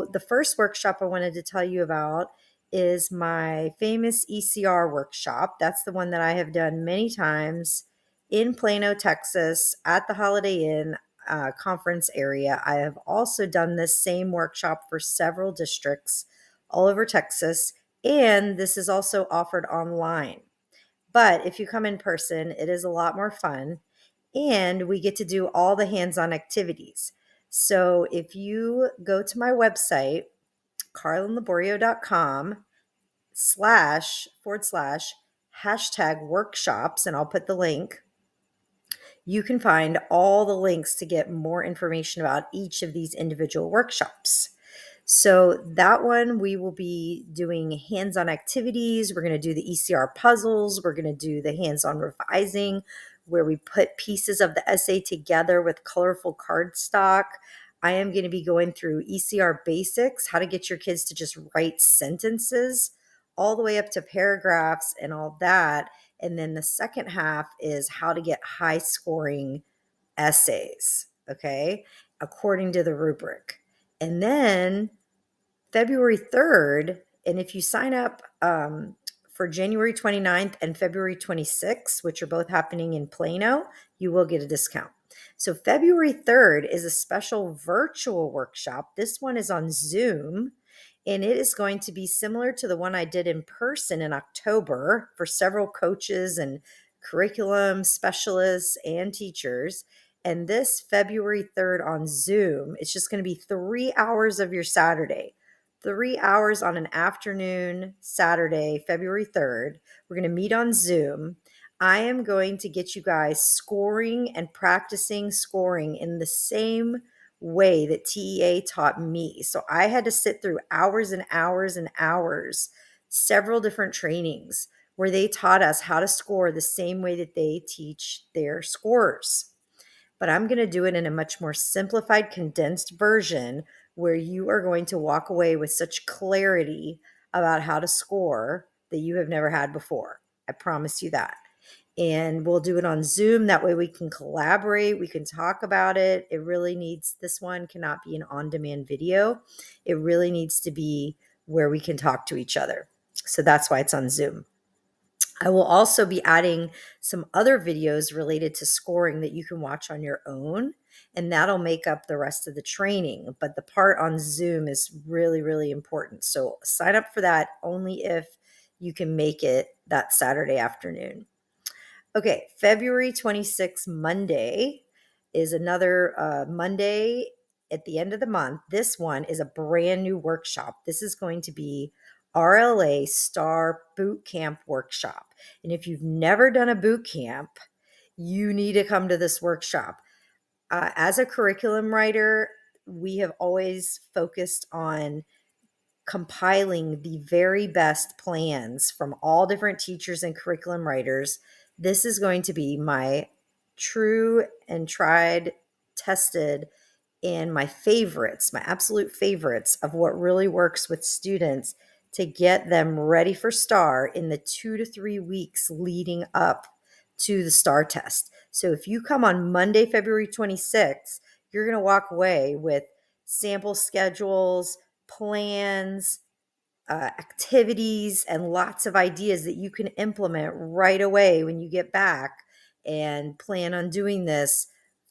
The first workshop I wanted to tell you about is my famous ECR workshop. That's the one that I have done many times in Plano, Texas, at the Holiday Inn conference area. I have also done this same workshop for several districts all over Texas, and this is also offered online. But if you come in person, it is a lot more fun, and we get to do all the hands-on activities. So if you go to my website, carlinlaborio.com // hashtag workshops, and I'll put the link, you can find all the links to get more information about each of these individual workshops. So that one, we will be doing hands-on activities. We're going to do the ECR puzzles. We're going to do the hands-on revising, where we put pieces of the essay together with colorful cardstock. I am going to be going through ECR basics, how to get your kids to just write sentences all the way up to paragraphs and all that. And then the second half is how to get high scoring essays, okay, according to the rubric. And then February 3rd, and if you sign up for January 29th and February 26th, which are both happening in Plano, you will get a discount. So February 3rd is a special virtual workshop. This one is on Zoom, and it is going to be similar to the one I did in person in October for several coaches and curriculum specialists and teachers. And this February 3rd on Zoom, it's just going to be 3 hours of your Saturday. 3 hours on an afternoon, Saturday, February 3rd. We're going to meet on Zoom. I am going to get you guys scoring and practicing scoring in the same way that TEA taught me. So I had to sit through hours and hours and hours, several different trainings where they taught us how to score the same way that they teach their scorers. But I'm going to do it in a much more simplified, condensed version where you are going to walk away with such clarity about how to score that you have never had before. I promise you that. And we'll do it on Zoom. That way we can collaborate. We can talk about it. This one cannot be an on-demand video. It really needs to be where we can talk to each other. So that's why it's on Zoom. I will also be adding some other videos related to scoring that you can watch on your own, and that'll make up the rest of the training. But the part on Zoom is really, really important. So sign up for that only if you can make it that Saturday afternoon. Okay, February 26th, Monday, is another Monday at the end of the month. This one is a brand new workshop. This is going to be RLA STAAR Boot Camp Workshop. And if you've never done a boot camp, you need to come to this workshop. As a curriculum writer, we have always focused on compiling the very best plans from all different teachers and curriculum writers. This is going to be my true and tried, tested, and my favorites, my absolute favorites of what really works with students to get them ready for STAAR in the 2 to 3 weeks leading up to the STAAR test. So if you come on Monday, February 26th, you're going to walk away with sample schedules, plans, activities, and lots of ideas that you can implement right away when you get back, and plan on doing this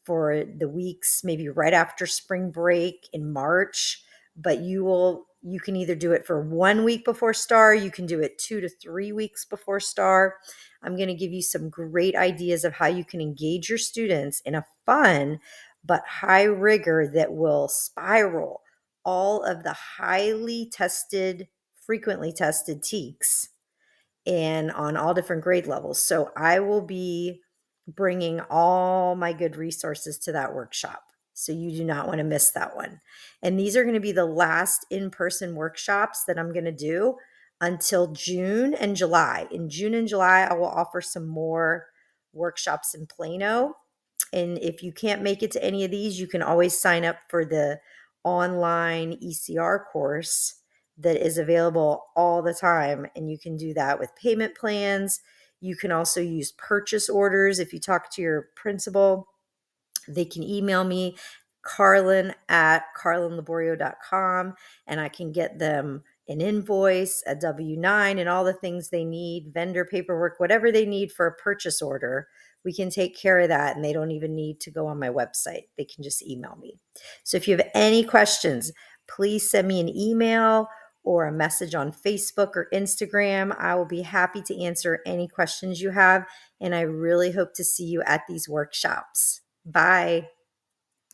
for the weeks maybe right after spring break in March. But you can either do it for 1 week before STAAR, you can do it 2 to 3 weeks before STAAR. I'm going to give you some great ideas of how you can engage your students in a fun but high rigor that will spiral all of the frequently tested TEKS, and on all different grade levels. So I will be bringing all my good resources to that workshop. So you do not want to miss that one. And these are going to be the last in-person workshops that I'm going to do until June and July. In June and July, I will offer some more workshops in Plano. And if you can't make it to any of these, you can always sign up for the online ECR course that is available all the time. And you can do that with payment plans. You can also use purchase orders. If you talk to your principal, they can email me Carlin at carlinlaborio.com, and I can get them an invoice, a W-9, and all the things they need, vendor paperwork, whatever they need for a purchase order. We can take care of that, and they don't even need to go on my website. They can just email me. So if you have any questions, please send me an email or a message on Facebook or Instagram. I will be happy to answer any questions you have, and I really hope to see you at these workshops. Bye.